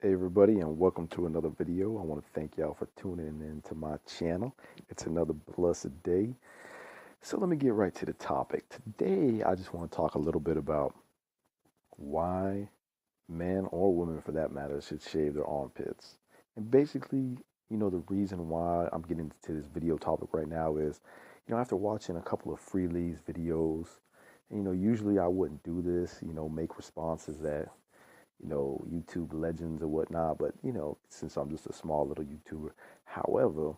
Hey everybody, and welcome to another video. I want to thank y'all for tuning in to my channel. It's another blessed day. So let me get right to the topic. Today, I just want to talk a little bit about why men or women for that matter should shave their armpits. And basically, the reason why I'm getting into this video topic right now is, after watching a couple of Freely's videos, and, usually I wouldn't do this, make responses that YouTube legends or whatnot. But, since I'm just a small little YouTuber, however,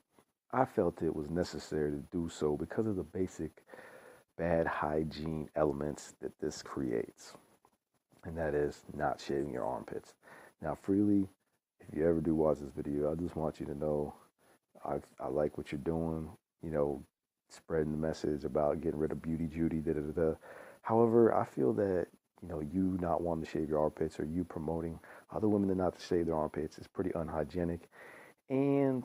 I felt it was necessary to do so because of the basic bad hygiene elements that this creates. And that is not shaving your armpits. Now, Freely, if you ever do watch this video, I just want you to know I like what you're doing, spreading the message about getting rid of beauty Judy, da da da. However, I feel that you not wanting to shave your armpits or you promoting other women to not to shave their armpits is pretty unhygienic, and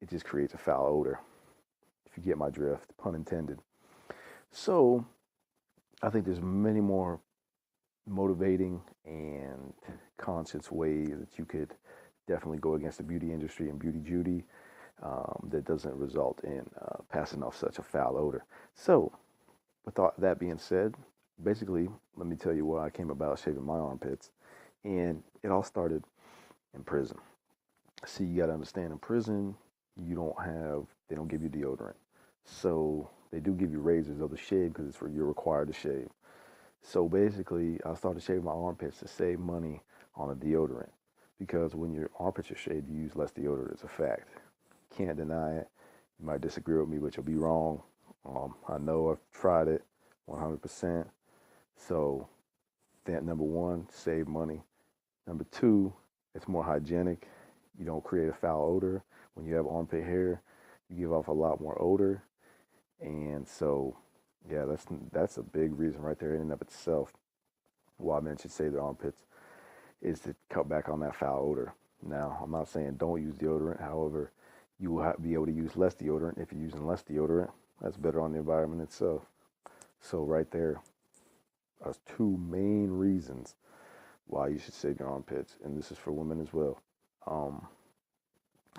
it just creates a foul odor, if you get my drift, pun intended. So I think there's many more motivating and conscious ways that you could definitely go against the beauty industry and beauty Judy that doesn't result in passing off such a foul odor. So with all that being said, basically, let me tell you why I came about shaving my armpits. And it all started in prison. See, you got to understand, in prison, they don't give you deodorant. So they do give you razors of the shave because you're required to shave. So basically, I started shaving my armpits to save money on a deodorant. Because when your armpits are shaved, you use less deodorant. It's a fact. Can't deny it. You might disagree with me, but you'll be wrong. I know I've tried it 100%. So that, number one, save money. Number two, it's more hygienic. You don't create a foul odor. When you have armpit hair, you give off a lot more odor. And so, yeah, that's a big reason right there in and of itself why men should save their armpits, is to cut back on that foul odor. Now, I'm not saying don't use deodorant. However, you will be able to use less deodorant. If you're using less deodorant, that's better on the environment itself. So right there are two main reasons why you should shave your armpits, and this is for women as well.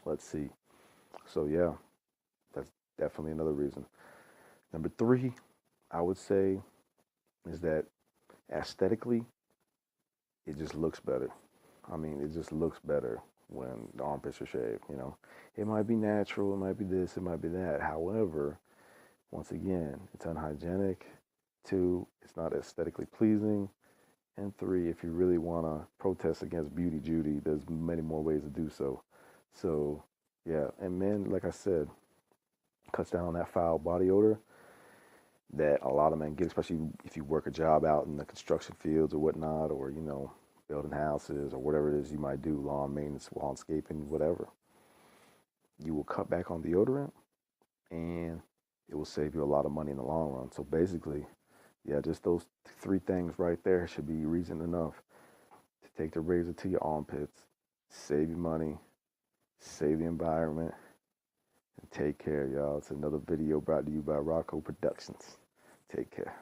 Let's see. So yeah, that's definitely another reason. Number three, I would say, is that aesthetically, it just looks better. I mean, it just looks better when the armpits are shaved. It might be natural, it might be this, it might be that. However, once again, it's unhygienic. Two, it's not aesthetically pleasing. And three, if you really want to protest against beauty Judy, there's many more ways to do so. So, yeah, and men, like I said, cuts down on that foul body odor that a lot of men get, especially if you work a job out in the construction fields or whatnot, or, building houses or whatever it is you might do, lawn maintenance, landscaping, whatever. You will cut back on deodorant, and it will save you a lot of money in the long run. So basically, yeah, just those three things right there should be reason enough to take the razor to your armpits, save you money, save the environment, and take care, y'all. It's another video brought to you by Rocco Productions. Take care.